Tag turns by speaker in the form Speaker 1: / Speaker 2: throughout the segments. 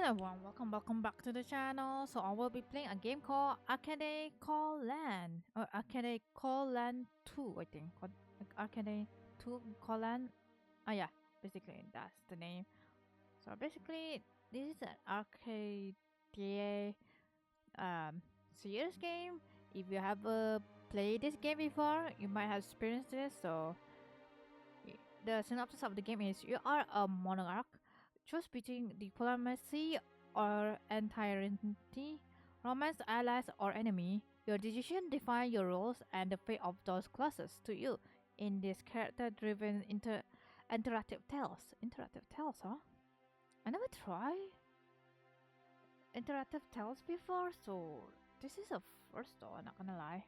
Speaker 1: everyone, welcome back to the channel. So I will be playing a game called Arcadie Call Land or Arcadie Call Land 2, I think. Arcadie 2 Call Land. Oh yeah, basically that's the name. So basically this is an Arcadie um serious game. If you have played this game before, you might have experienced this. So the synopsis of the game is you are a monarch. Choose between diplomacy or anti-tyranny, romance, allies, or enemy. Your decision define your roles and the fate of those closest to you in this character-driven interactive tales. Interactive tales, huh? I never tried interactive tales before, so this is a first though, I'm not gonna lie.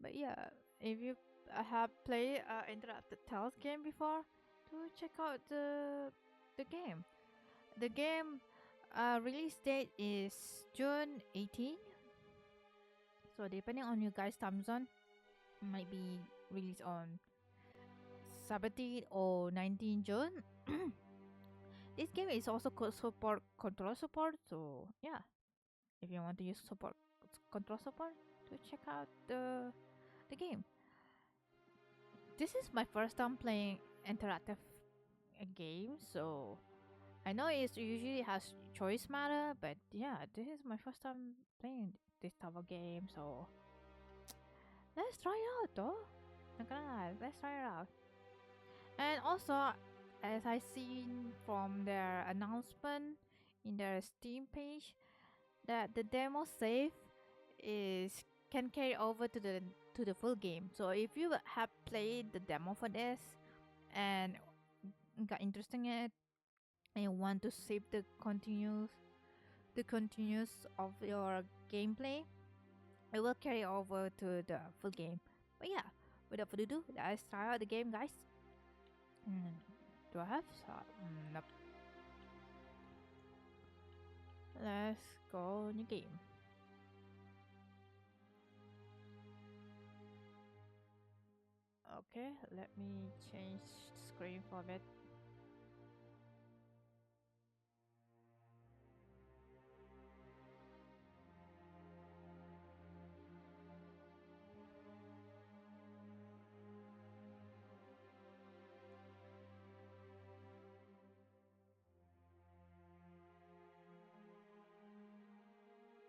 Speaker 1: But yeah, if you have played interactive tales game before, do check out the game. The game release date is June 18. So depending on you guys' time zone, might be released on 17 or 19 June. This game is also support control support. So yeah, if you want to use support control support, to check out the game. This is my first time playing interactive game, so I know it usually has choice matter, but yeah, this is my first time playing this type of game, so let's try it out though. Not gonna lie, let's try it out. And also, as I seen from their announcement in their Steam page, that the demo save is can carry over to the full game. So if you have played the demo for this and got interested in it and you want to save the continuous of your gameplay, it will carry over to the full game. But yeah, without further ado, let's try out the game, guys. Do I have? Nope. Let's go new game. Okay, let me change screen for a bit.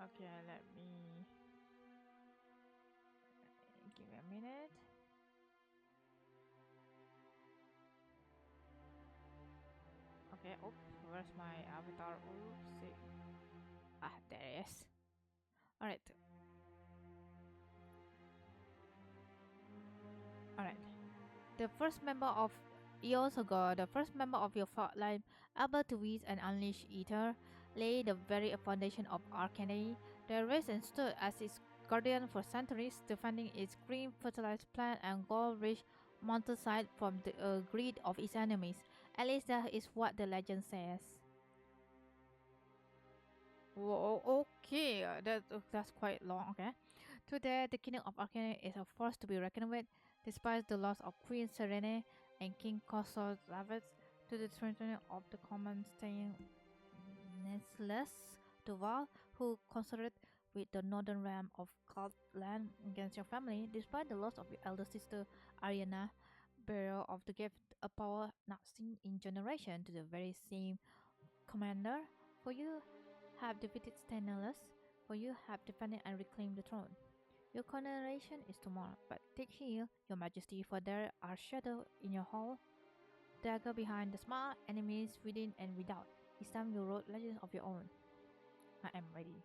Speaker 1: Okay, let me give it a minute. Okay, oh, where's my avatar? Oopsie. Ah, there it is. Alright, alright. The first member of the first member of your frontline, able to wield and unleash Ether, lay the very foundation of Arcadie. The race and stood as its guardian for centuries, defending its green fertilized plant and gold-rich mountainside from the greed of its enemies. At least that is what the legend says. Whoa, okay, that's quite long. Okay, today the kingdom of Arcane is a force to be reckoned with, despite the loss of Queen Serene and King Kosos Ravets to the strengthening of the common staying Nestless Duval, who consorted with the northern realm of land against your family, despite the loss of your elder sister Ariana, bearer of the gift, a power not seen in generation to the very same commander. For you have defeated Stanilas, for you have defended and reclaimed the throne. Your coronation is tomorrow, but take heed, your majesty, for there are shadows in your hall, dagger behind the smile, enemies within and without. It's time you wrote legends of your own. I am ready.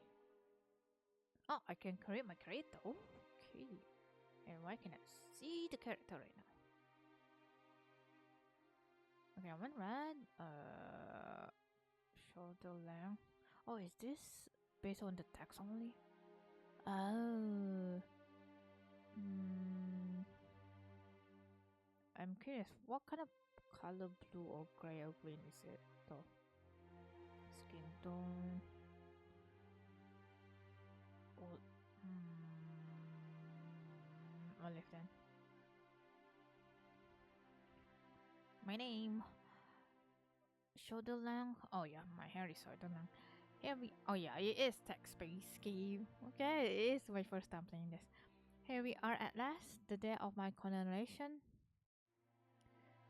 Speaker 1: Oh, I can create my character. Okay. And why can I see the character right now? Okay, I'm on red. Shoulder length. Oh, is this based on the text only? Oh. Hmm. I'm curious, what kind of color, blue or gray or green is it though? Skin tone. Oh, I'll leave then. My name, shoulder long. Oh yeah, my hair is shoulder long. Here we. Oh yeah, it is text-based game. Okay, it is my first time playing this. Here we are at last, the day of my coronation.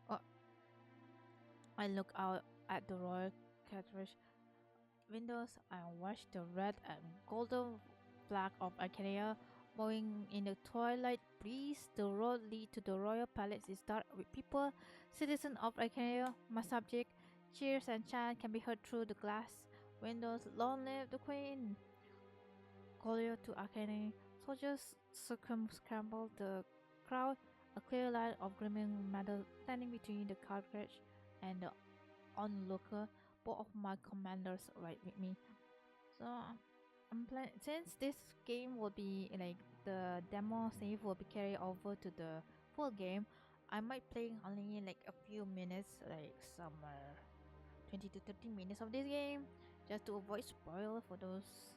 Speaker 1: Oh, I look out at the royal carriage windows and watch the red and golden flag of Arcadia blowing in the twilight breeze. The road lead to the royal palace is dark with people, citizens of Arcadia, my subject. Cheers and chant can be heard through the glass windows. Long live the queen! Collier to Arcane, soldiers circumscribe the crowd, a clear line of gleaming metal standing between the carriage and the onlooker. Both of my commanders ride with me. So I'm planning, since this game will be like the demo save will be carried over to the full game. I might play only like a few minutes, like somewhere 20 to 30 minutes of this game, just to avoid spoil for those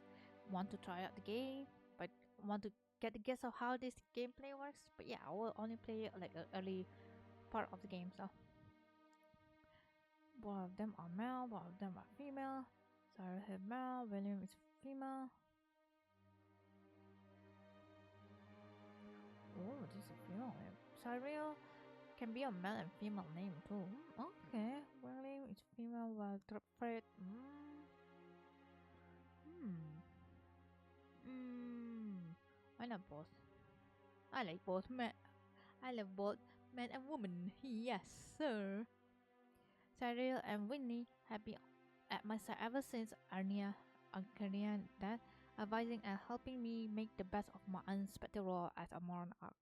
Speaker 1: want to try out the game but want to get the guess of how this gameplay works. But yeah, I will only play like an early part of the game. So both of them are male, both of them are female. Sarah is male, William is female. Oh, this is a female name. Cyril can be a male and female name too. Okay, William is female, while Fred. Hmm. Hmm. Why not both? I like both men. I love both men and women. Yes, sir. Cyril and Whitney have been at my side ever since Arcadian that advising and helping me make the best of my unexpected role as a monarch.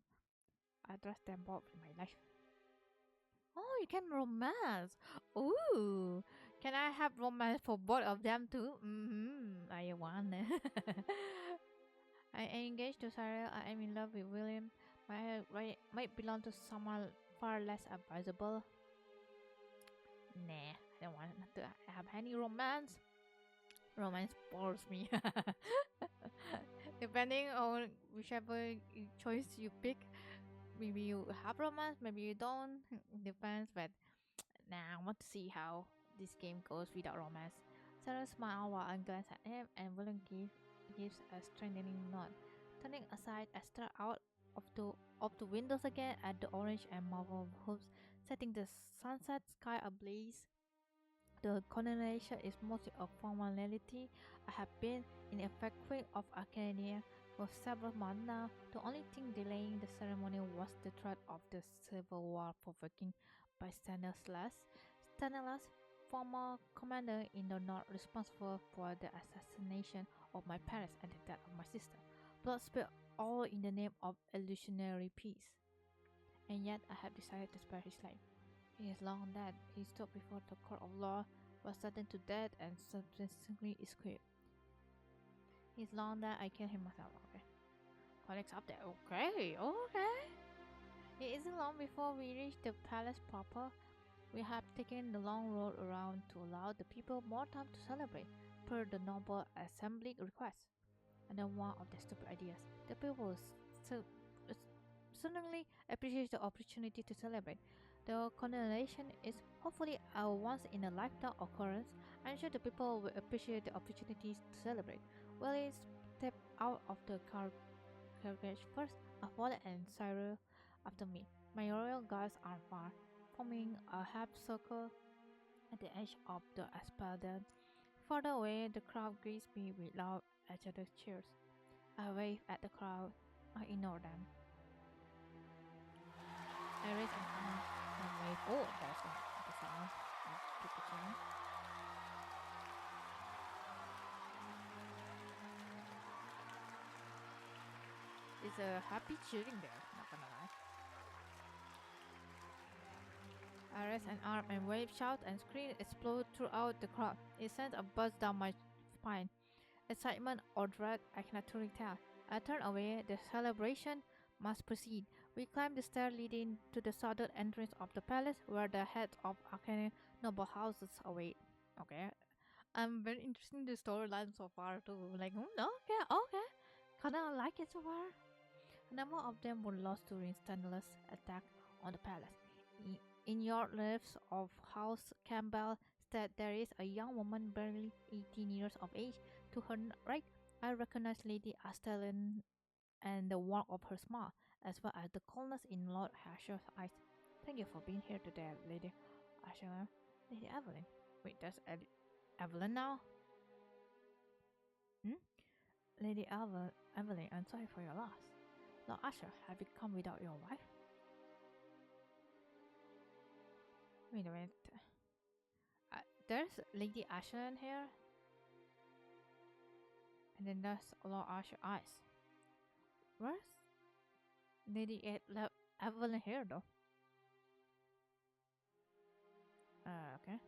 Speaker 1: I trust them both in my life. Oh, you can romance. Ooh, can I have romance for both of them too? I want. I am engaged to Cyril. I am in love with William. Might belong to someone far less advisable. Nah, I don't want to have any romance. Romance bores me. Depending on whichever choice you pick, maybe you have romance, maybe you don't. Depends, but nah, I want to see how this game goes without romance. Sarah smiles while I glance at him, and William gives a strengthening nod. Turning aside, I stare out of the windows again at the orange and marble hoops, setting the sunset sky ablaze. The coronation is mostly a formality. I have been in effect Queen of Arcadia for several months now. The only thing delaying the ceremony was the threat of the civil war provoking by Stanislaus. Stanislaus, former commander in the north responsible for the assassination of my parents and the death of my sister. Blood spilled all in the name of illusionary peace. And yet I have decided to spare his life. He is long dead. He stood before the court of law, was sentenced to death, and subsequently escaped. He's long dead. I killed him myself. Okay. Colleagues up there. Okay. Okay. It isn't long before we reach the palace proper. We have taken the long road around to allow the people more time to celebrate, per the noble assembly request. And then one of the stupid ideas. The people certainly appreciate the opportunity to celebrate. The coronation is hopefully a once in a lifetime occurrence. I'm sure the people will appreciate the opportunities to celebrate. Well, I step out of the carriage first, I followed and Cyril after me. My royal guards are far, forming a half circle at the edge of the esplanade. Further away, the crowd greets me with loud, energetic cheers. I wave at the crowd. I ignore them. I raise an arm and wave. Oh, there's the sound of people cheering. It's a happy cheering there, not gonna lie. I raise an arm and wave, shout and scream explode throughout the crowd. It sends a buzz down my spine. Excitement or dread, I cannot truly tell. I turn away. The celebration must proceed. We climb the stair leading to the southern entrance of the palace, where the heads of Arcane noble houses await. Okay, I'm very interested in the storyline so far too. Like, okay, kinda like it so far. A number of them were lost during Stanley's attack on the palace. In your lives of House Campbell said there is a young woman barely 18 years of age. To her right, I recognize Lady Astelin and the warmth of her smile, as well as the coldness in Lord Asher's eyes. Thank you for being here today, Lady Asher. Lady Evelyn. Wait, that's Evelyn now? Hmm? Lady Evelyn, I'm sorry for your loss. Lord Asher, have you come without your wife? Wait a minute. There's Lady Asher in here, and then there's Lord Asher eyes. Where's Lady Evelyn here, though? Okay.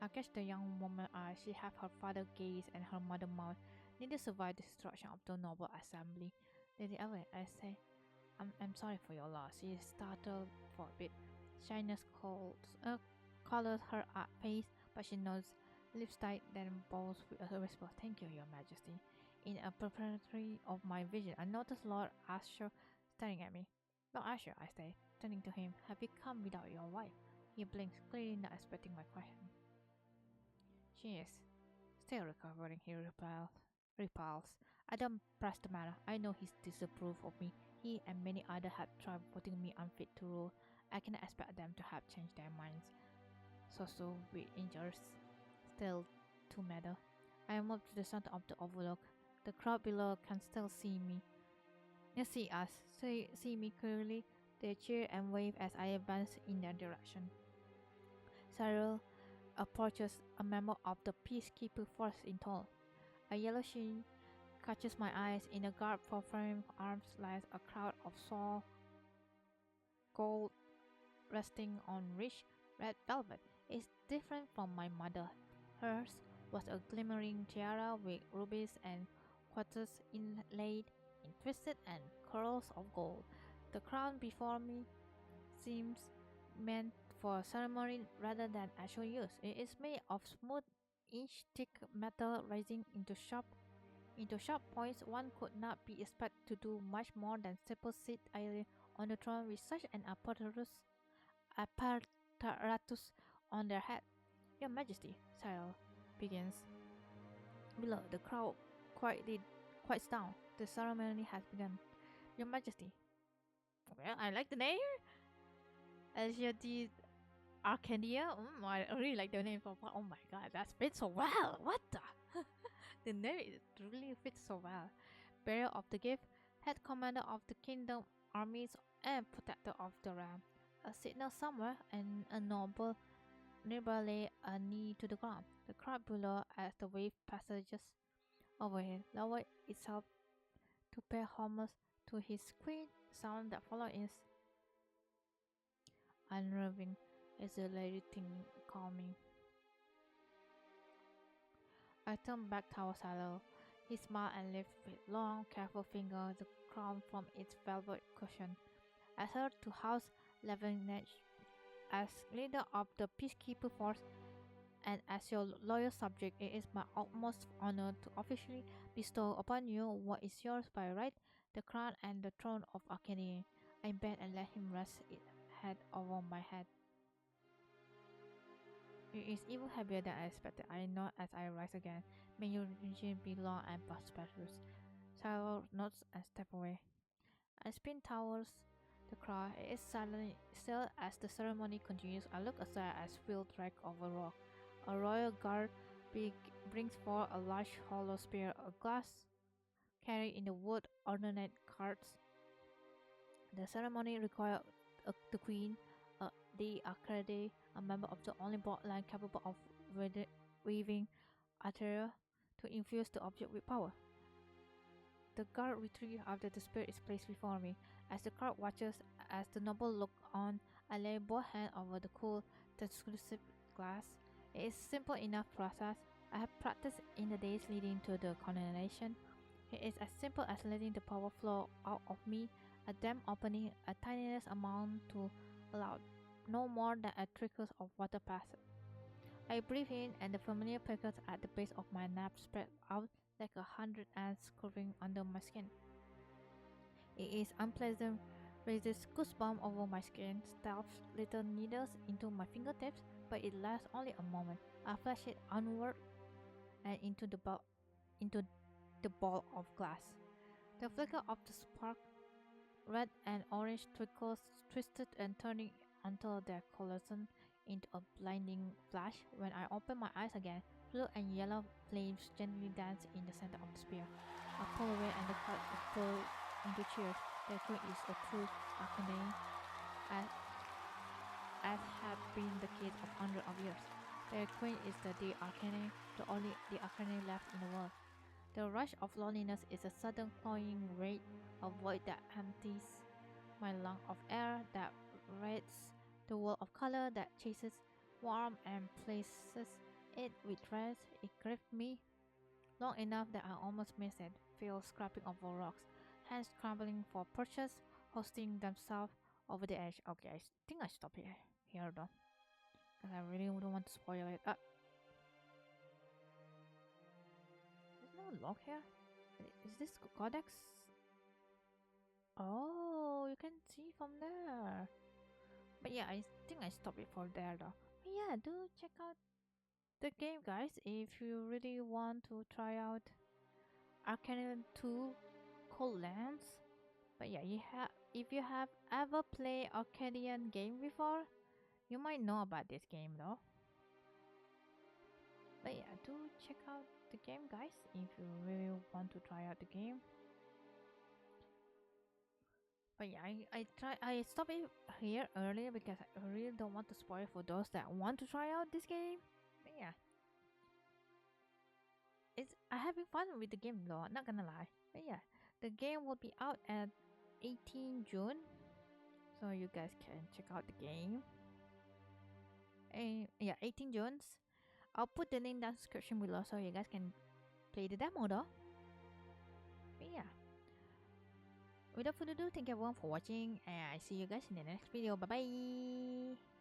Speaker 1: I guess the young woman eyes. She have her father gaze and her mother mouth. Neither survived the destruction of the noble assembly. Lady Evelyn, I say, I'm sorry for your loss. She is startled for a bit. Shyness colors her face, but she nods, lips tight, then bows with a whisper. Thank you, Your Majesty. In a preparatory of my vision, I noticed Lord Asher staring at me. Lord Asher, I say, turning to him, have you come without your wife? He blinks, clearly not expecting my question. She is still recovering, he repulse. I don't press the matter. I know he's disapproved of me. He and many others have tried putting me unfit to rule. I cannot expect them to have changed their minds. So with injuries still to matter. I move to the center of the overlook. The crowd below can still see me. They see us, see me clearly. They cheer and wave as I advance in their direction. Cyril approaches a member of the peacekeeper force in tall. A yellow sheen catches my eyes. In a garb for frame arms lies a crowd of saw gold resting on rich red velvet. It's different from my mother. Hers was a glimmering tiara with rubies and quarters inlaid in twisted and curls of gold. The crown before me seems meant for ceremony rather than actual use. It is made of smooth, inch-thick metal rising into sharp points. One could not be expected to do much more than simply sit idly on the throne with such an apparatus on their head. Your Majesty, Cyril begins. Below, the crowd quiets down. The ceremony has begun. Your Majesty. Well, I like the name. As you did Arcadia. I really like the name for. Oh my god, that fits so well. What the? The name really fits so well. Bearer of the gift, head commander of the kingdom armies, and protector of the realm. A signal somewhere, and a noble nearby lay a knee to the ground. The crowd below, as the wave passages overhead, lowered itself to pay homage to his queen. The sound that followed is unnerving, exhilarating, calming. I turned back towards Salo. He smiled and lifted with long, careful fingers the crown from its velvet cushion. As heir to House Levenage, as leader of the peacekeeper force, and as your loyal subject, it is my utmost honor to officially bestow upon you what is yours by right, the crown and the throne of Arcadie. I bend and let him rest its head over my head. It is even happier than I expected. I nod as I rise again. May your regime be long and prosperous. Cyril nods and step away. I spin towards the crowd. It is silent still as the ceremony continues. I look aside as Will drag over rock. A royal guard brings forth a large hollow spear, a glass carried in the wood ornate carts. The ceremony required the queen, the Arcadie, a member of the only bloodline capable of weaving arteria to infuse the object with power. The guard retreats after the spear is placed before me. As the crowd watches, as the noble look on, I lay both hands over the cool, translucent glass. It is simple enough process. I have practiced in the days leading to the coronation. It is as simple as letting the power flow out of me, a dam opening a tiniest amount to allow no more than a trickle of water passes. I breathe in, and the familiar prickles at the base of my neck spread out like 100 ants curving under my skin. It is unpleasant, raises goosebumps over my skin, stabs little needles into my fingertips, but it lasts only a moment. I flash it onward and into the ball of glass. The flicker of the spark, red and orange twinkles, twisted and turning until their collision into a blinding flash. When I open my eyes again, blue and yellow flames gently dance in the center of the sphere. I pull away and the crowd explode into cheers. The queen is a true Arcadie, as, as had been the case of hundreds of years. The queen is the Arcadie, the only the Arcadie left in the world. The rush of loneliness is a sudden cloying rage, a void that empties my lung of air, that raids the world of color, that chases warm and places it with rest. It gripped me long enough that I almost missed it, feel scraping over rocks, hands scrambling for perches, hosting themselves over the edge. Okay, I think I stop here though, because I really don't want to spoil it. There's no log here. Is this codex? Oh, you can see from there. But yeah, I think I stop it for there though. But yeah, do check out the game, guys, if you really want to try out Arcane 2 Cold Lands. But yeah, if you have ever played Arcadian game before, you might know about this game though. But yeah, do check out the game, guys, if you really want to try out the game. But yeah, I stopped it here earlier because I really don't want to spoil for those that want to try out this game. But yeah, I having fun with the game though, not gonna lie. But yeah, the game will be out at 18 June, so you guys can check out the game. And yeah, 18 June. I'll put the link down description below so you guys can play the demo though. But yeah, without further ado, thank you everyone for watching, and I see you guys in the next video. Bye bye.